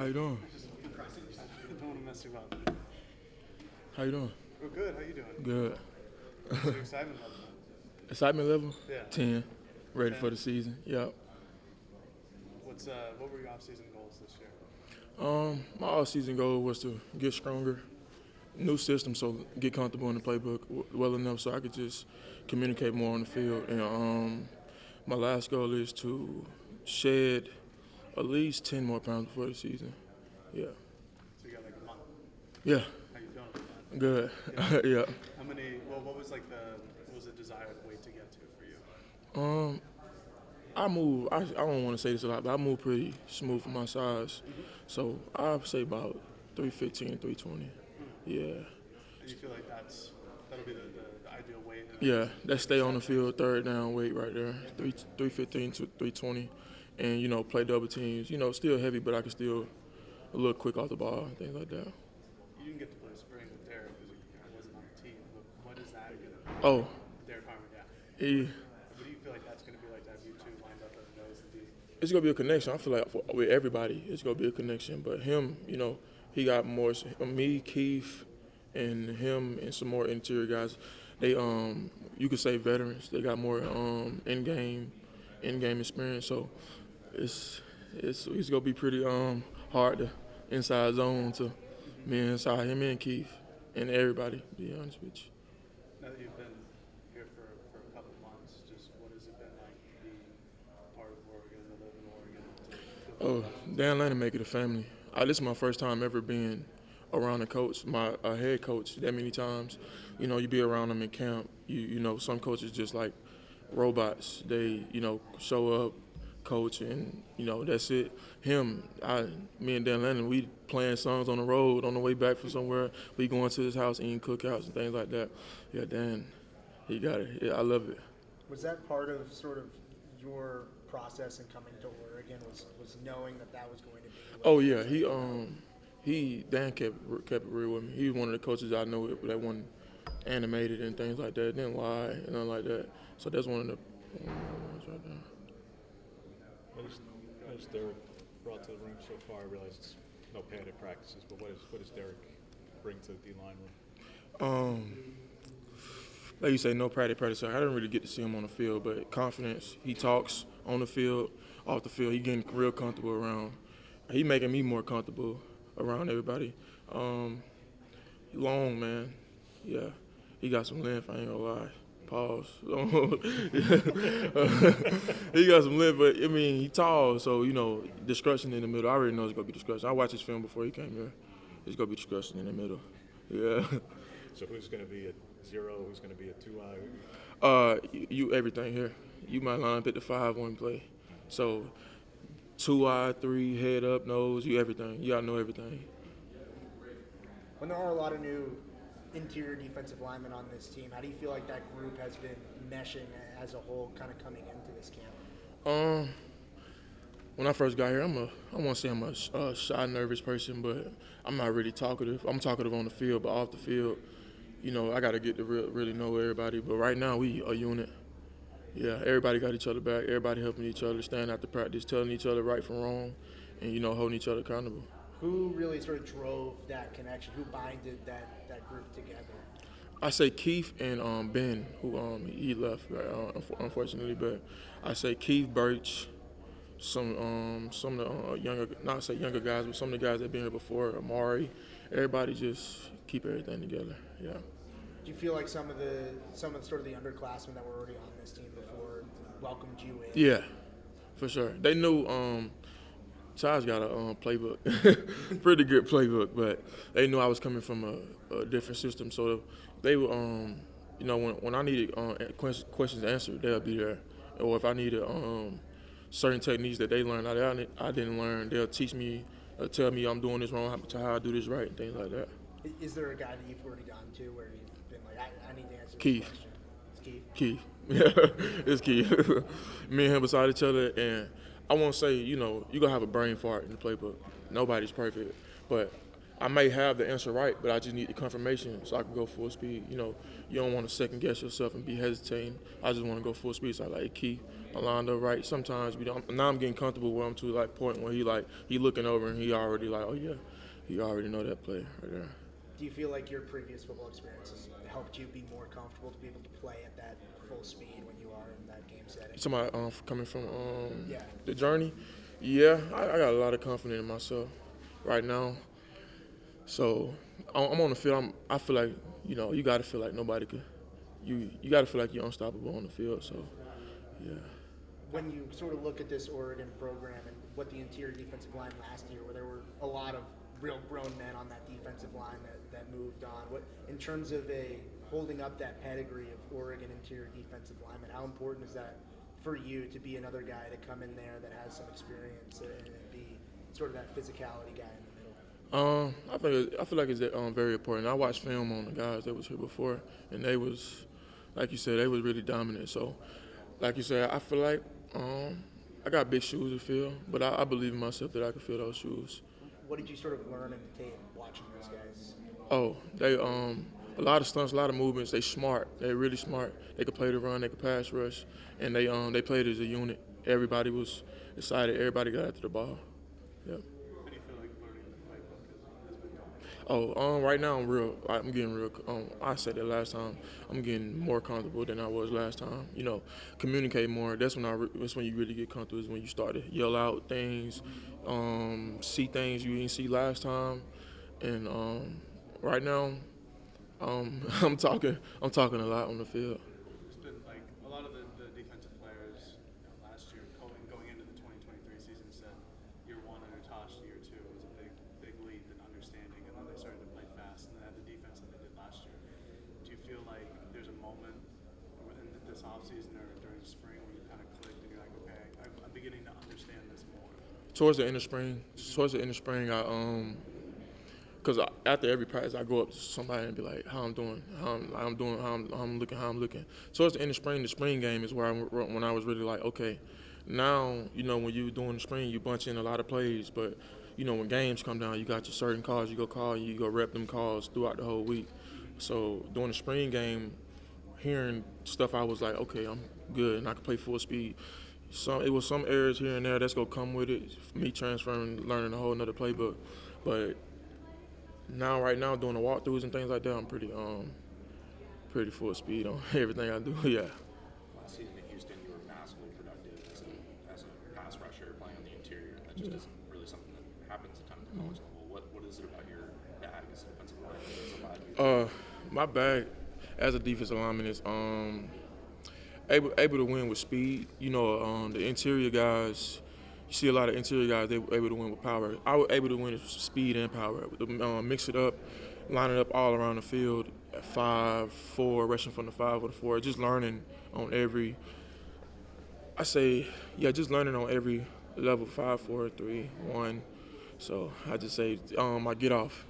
you doing? Don't want to mess you up. How you doing? We're good. How you doing? Good. What's your excitement level? Excitement level? Yeah. 10. Ready 10? for the season. Yep. What were your off-season goals this year? My all-season goal was to get stronger, new system, so get comfortable in the playbook well enough so I could just communicate more on the field. And my last goal is to shed at least 10 more pounds before the season. Yeah. So you got like a month. Yeah. How you feeling about that? Good. Yeah. Yeah. What was the desired weight to get to for you? I move. I don't want to say this a lot, but I move pretty smooth for my size. So I'd say about 315, 320. Yeah. And you feel like that'll be the ideal weight? Yeah, that stay on the field, third down weight right there, 315 to 320, and play double teams. Still heavy, but I can still a little quick off the ball and things like that. You didn't get to play spring with Derek because I wasn't on the team. But what is that going to be? Oh, Derek Harmon, yeah. he, What do you feel like that's going to be like to have you two lined up at the nose and D? it's gonna be a connection. I feel like with everybody, it's gonna be a connection. But him, he got more. Me, Keith, and him, and some more interior guys. They you could say veterans. They got more in-game experience. So it's gonna be pretty hard to inside zone to me inside him and Keith and everybody. To be honest with you. Now that you've been here for a couple months, just what has it been like to be part of Oregon, to live in Oregon? Oh, Dan Lannon make it a family. This is my first time ever being around a coach, my head coach, that many times. You be around them in camp. Some coaches just like robots. They, show up, coach, and that's it. Me and Dan Lannon, we playing songs on the road on the way back from somewhere. We going to his house, eating cookouts and things like that. Yeah, Dan, he got it. Yeah, I love it. Was that part of sort of your process in coming to Oregon? Was knowing that was going to be? Oh yeah, Dan kept it real with me. He was one of the coaches I know that wasn't animated and things like that, didn't lie and nothing like that. So that's one of the ones right there. What has Derek brought to the room so far? I realize it's no padded practices, but what does Derek bring to the D-line room? Like you say, no practice. I didn't really get to see him on the field, but confidence. He talks on the field, off the field. He getting real comfortable around. He making me more comfortable around everybody. Long, man. Yeah. He got some length, I ain't gonna lie. Pause. He got some length, but, he tall, so, discretion in the middle. I already know it's going to be discretion. I watched his film before he came here. It's going to be discretion in the middle. Yeah. So who's going to be a 0? Who's going to be a 2-eye? You everything here. You might line up at the 5 one play. So 2-eye, 3, head up, nose, you everything. You got to know everything. When there are a lot of new interior defensive linemen on this team, how do you feel like that group has been meshing as a whole kind of coming into this camp? When I first got here, I want to say I'm a shy, nervous person, but I'm not really talkative. I'm talkative on the field, but off the field, I got to get to really know everybody. But right now, we a unit. Yeah, everybody got each other back. Everybody helping each other, staying after practice, telling each other right from wrong, and, holding each other accountable. Who really sort of drove that connection? Who binded that group together? I say Keith and Ben, who he left, unfortunately. But I say Keith, Birch, some of the younger guys, but some of the guys that been here before, Jamaree. Everybody just keep everything together. Yeah. Do you feel like some of the sort of the underclassmen that were already on this team before welcomed you in? Yeah, for sure. They knew. Ty's got a playbook, pretty good playbook, but they knew I was coming from a different system. So they were, when I needed questions answered, they'll be there. Or if I needed certain techniques that they learned I didn't learn, they'll teach me, tell me I'm doing this wrong, how I do this right, and things like that. Is there a guy that you've already gotten to where you've been like, I need to answer Keith. this question? It's Keith. Keith. Yeah, it's Keith. Me and him beside each other, and I won't say, you're going to have a brain fart in the playbook. Nobody's perfect. But I may have the answer right, but I just need the confirmation so I can go full speed. You don't want to second guess yourself and be hesitating. I just want to go full speed. So I like Key, I lined up right. Sometimes we don't. Now I'm getting comfortable where I'm to like point where he looking over and he already like, oh yeah, he already know that play right there. Do you feel like your previous football experiences helped you be more comfortable to be able to play at that full speed when you are in that game setting? Somebody coming from Yeah. the journey, yeah, I got a lot of confidence in myself right now. So I'm on the field. I feel like you got to feel like nobody could. You got to feel like you're unstoppable on the field. So yeah. When you sort of look at this Oregon program and what the interior defensive line last year, where there were a lot of real grown men on that defensive line that moved on, what in terms of holding up that pedigree of Oregon interior defensive lineman, how important is that for you to be another guy to come in there that has some experience and be sort of that physicality guy in the middle? I feel like it's very important. I watched film on the guys that was here before, and they was, like you said, they was really dominant. So, like you said, I feel like I got big shoes to fill, but I believe in myself that I can fill those shoes. What did you sort of learn in the tape watching those guys? Oh, they a lot of stunts, a lot of movements. They smart. They really smart. They could play the run. They could pass rush, and they played as a unit. Everybody was excited. Everybody got after the ball. Yep. How do you feel like learning the playbook has been going? Oh, right now I'm getting real. I said that last time. I'm getting more comfortable than I was last time. Communicate more. That's when you really get comfortable. Is when you start to yell out things, see things you didn't see last time, and right now, I'm talking a lot on the field. It's been like a lot of the defensive players last year going into the 2023 season said year one under Tosh, year two was a big leap in understanding, and then they started to play fast and they had the defense that they did last year. Do you feel like there's a moment within this offseason or during the spring where you kind of clicked and you're like, okay, I'm beginning to understand this more? Towards the end of spring, because after every practice, I go up to somebody and be like, how I'm doing, how I'm looking. Towards the end of spring, the spring game is where when I was really like, okay, now, when you're doing the spring, you bunch in a lot of plays, but, when games come down, you got your certain calls you go call, and you go rep them calls throughout the whole week. So during the spring game, hearing stuff, I was like, okay, I'm good, and I can play full speed. It was some errors here and there that's going to come with it, me transferring, learning a whole nother playbook, but right now, doing the walkthroughs and things like that, I'm pretty full speed on everything I do. Yeah. Last season in Houston, you were massively productive as a pass rusher playing on the interior. That just isn't really something that happens a ton at the college level. What is it about your bag as a defensive lineman? My bag as a defensive lineman is able to win with speed. The interior guys. You see a lot of interior guys, they were able to win with power. I was able to win with speed and power. Mix it up, line it up all around the field at 5-4, rushing from the 5 or the 4, just learning on every level, 5, 4, 3, 1. So I just say my get off,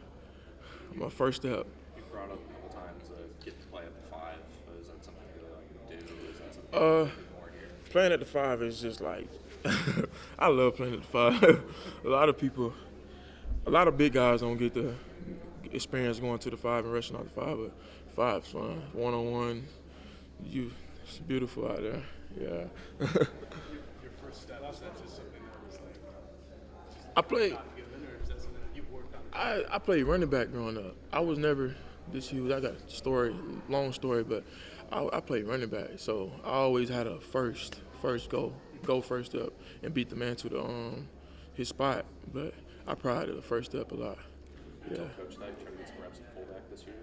my first step. You brought up a couple times get to play at the 5. Is that something you really like to do? Is that something you want to do more here? Playing at the 5 is just like, I love playing at the 5. A lot of big guys don't get the experience going to the 5 and rushing out the 5, but 5's fun. 1-on-1, it's beautiful out there. Yeah. Your first step, was that just something that was like I played. God given, or is that something that you've worked on? I played running back growing up. I was never this huge. I got long story, but I played running back, so I always had a first go first up and beat the man to his spot. But I prided the first step a lot. Yeah. Coach, that try to get some reps at fullback this year?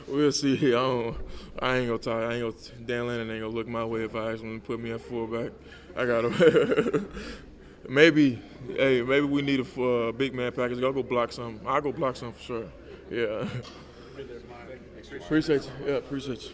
We'll see. I ain't gonna talk. Dan Lennon ain't gonna look my way if I ask him to put me at fullback. I gotta. Maybe we need a big man package. I'll go block some. I'll go block some for sure. Yeah. Appreciate you. Yeah, appreciate you.